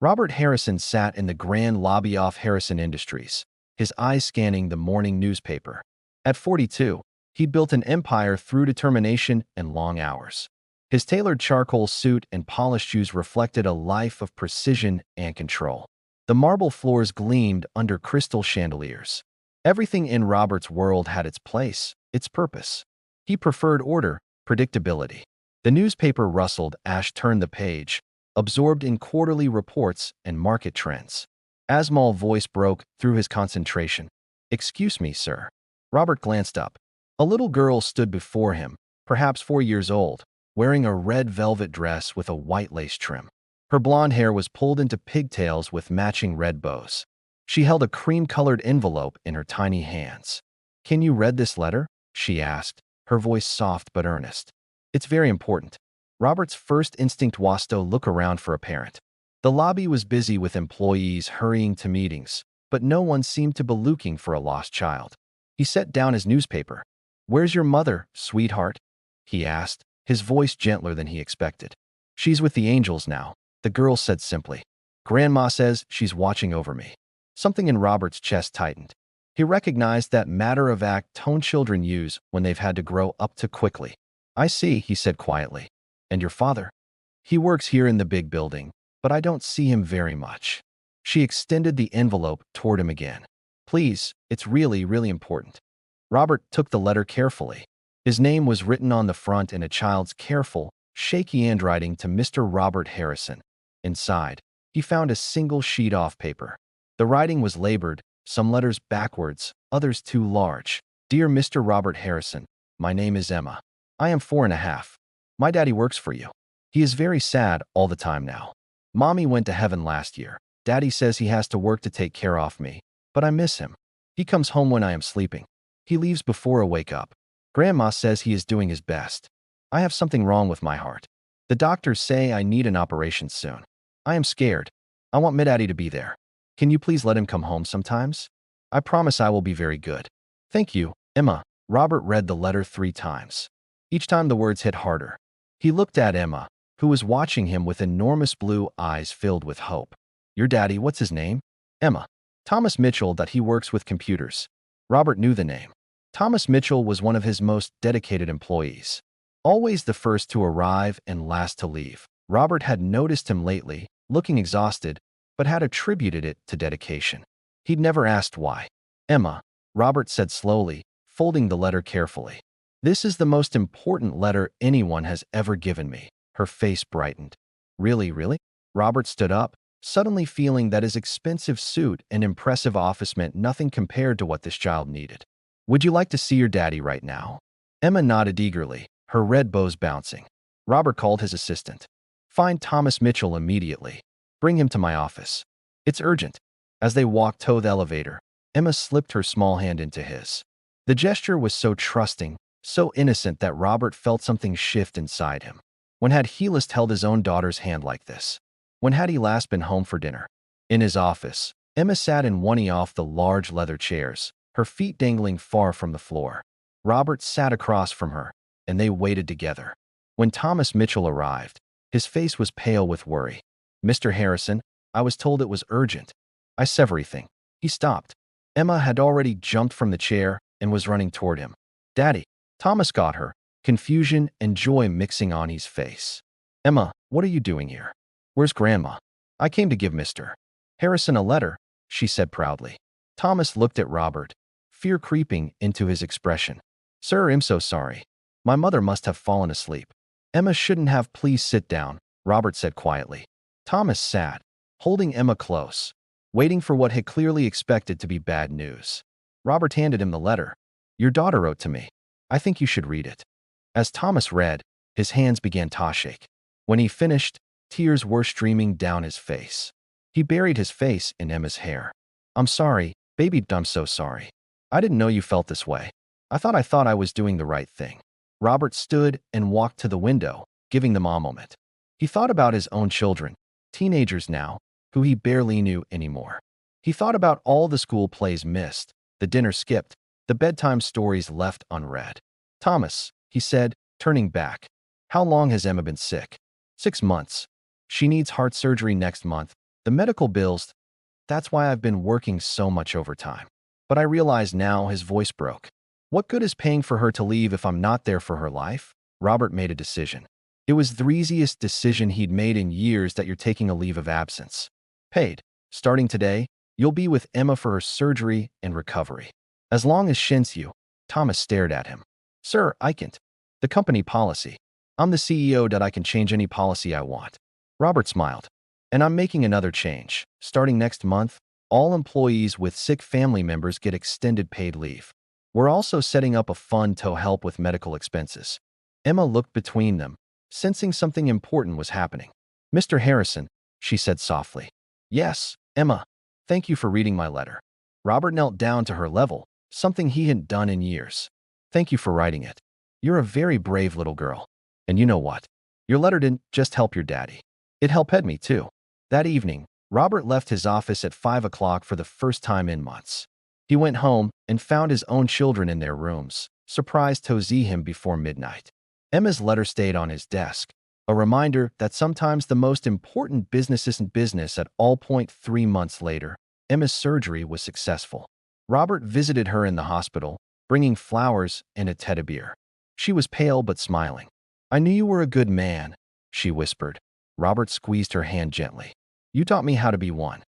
Robert Harrison sat in the grand lobby off Harrison Industries, his eyes scanning the morning newspaper. At 42, he built an empire through determination and long hours. His tailored charcoal suit and polished shoes reflected a life of precision and control. The marble floors gleamed under crystal chandeliers. Everything in Robert's world had its place, its purpose. He preferred order, predictability. The newspaper rustled. Ash turned the page, absorbed in quarterly reports and market trends. Asmal's voice broke through his concentration. "Excuse me, sir." Robert glanced up. A little girl stood before him, perhaps 4 years old, wearing a red velvet dress with a white lace trim. Her blonde hair was pulled into pigtails with matching red bows. She held a cream-colored envelope in her tiny hands. "Can you read this letter?" she asked, her voice soft but earnest. "It's very important." Robert's first instinct was to look around for a parent. The lobby was busy with employees hurrying to meetings, but no one seemed to be looking for a lost child. He set down his newspaper. "Where's your mother, sweetheart?" he asked, his voice gentler than he expected. "She's with the angels now," the girl said simply. "Grandma says she's watching over me." Something in Robert's chest tightened. He recognized that matter-of-fact tone children use when they've had to grow up too quickly. "I see," he said quietly. "And your father?" "He works here in the big building, but I don't see him very much." She extended the envelope toward him again. "Please, it's really, really important." Robert took the letter carefully. His name was written on the front in a child's careful, shaky handwriting to Mr. Robert Harrison. Inside, he found a single sheet of paper. The writing was labored, some letters backwards, others too large. "Dear Mr. Robert Harrison, my name is Emma. I am 4.5. My daddy works for you. He is very sad all the time now. Mommy went to heaven last year. Daddy says he has to work to take care of me, but I miss him. He comes home when I am sleeping. He leaves before I wake up. Grandma says he is doing his best. I have something wrong with my heart. The doctors say I need an operation soon. I am scared. I want my daddy to be there. Can you please let him come home sometimes? I promise I will be very good. Thank you, Emma." Robert read the letter 3 times. Each time the words hit harder. He looked at Emma, who was watching him with enormous blue eyes filled with hope. "Your daddy, what's his name?" "Emma. Thomas Mitchell, that he works with computers." Robert knew the name. Thomas Mitchell was one of his most dedicated employees. Always the first to arrive and last to leave. Robert had noticed him lately, looking exhausted, but had attributed it to dedication. He'd never asked why. "Emma," Robert said slowly, folding the letter carefully. "This is the most important letter anyone has ever given me." Her face brightened. "Really, really?" Robert stood up, suddenly feeling that his expensive suit and impressive office meant nothing compared to what this child needed. "Would you like to see your daddy right now?" Emma nodded eagerly, her red bows bouncing. Robert called his assistant. "Find Thomas Mitchell immediately. Bring him to my office. It's urgent." As they walked to the elevator, Emma slipped her small hand into his. The gesture was so trusting, so innocent that Robert felt something shift inside him. When had he last held his own daughter's hand like this? When had he last been home for dinner? In his office, Emma sat in one of the large leather chairs, her feet dangling far from the floor. Robert sat across from her, and they waited together. When Thomas Mitchell arrived, his face was pale with worry. "Mr. Harrison, I was told it was urgent. I said everything." He stopped. Emma had already jumped from the chair and was running toward him. "Daddy." Thomas got her, confusion and joy mixing on his face. "Emma, what are you doing here? Where's Grandma?" "I came to give Mr. Harrison a letter," she said proudly. Thomas looked at Robert, fear creeping into his expression. "Sir, I'm so sorry. My mother must have fallen asleep." "Emma shouldn't have. Please sit down," Robert said quietly. Thomas sat, holding Emma close, waiting for what had clearly expected to be bad news. Robert handed him the letter. "Your daughter wrote to me. I think you should read it." As Thomas read, his hands began to shake. When he finished, tears were streaming down his face. He buried his face in Emma's hair. "I'm sorry, baby, I'm so sorry. I didn't know you felt this way. I thought I was doing the right thing." Robert stood and walked to the window, giving them a moment. He thought about his own children, teenagers now, who he barely knew anymore. He thought about all the school plays missed, the dinner skipped, the bedtime stories left unread. "Thomas," he said, turning back, "how long has Emma been sick?" 6 months. She needs heart surgery next month. The medical bills, that's why I've been working so much overtime. But I realize now his voice broke. What good is paying for her to leave if I'm not there for her life? Robert made a decision. It was the easiest decision he'd made in years that you're taking a leave of absence. Paid. Starting today, you'll be with Emma for her surgery and recovery. As long as you. Thomas stared at him. Sir, I can't. The company policy. I'm the CEO that I can change any policy I want. Robert smiled. And I'm making another change. Starting next month, all employees with sick family members get extended paid leave. We're also setting up a fund to help with medical expenses. Emma looked between them, sensing something important was happening. Mr. Harrison, she said softly. Yes, Emma. Thank you for reading my letter. Robert knelt down to her level, something he hadn't done in years. Thank you for writing it. You're a very brave little girl. And you know what? Your letter didn't just help your daddy. It helped me too. That evening, Robert left his office at 5 o'clock for the first time in months. He went home and found his own children in their rooms, surprised to see him before midnight. Emma's letter stayed on his desk, a reminder that sometimes the most important business isn't business at all. 3 months later, Emma's surgery was successful. Robert visited her in the hospital, bringing flowers and a teddy bear. She was pale but smiling. I knew you were a good man, she whispered. Robert squeezed her hand gently. You taught me how to be one.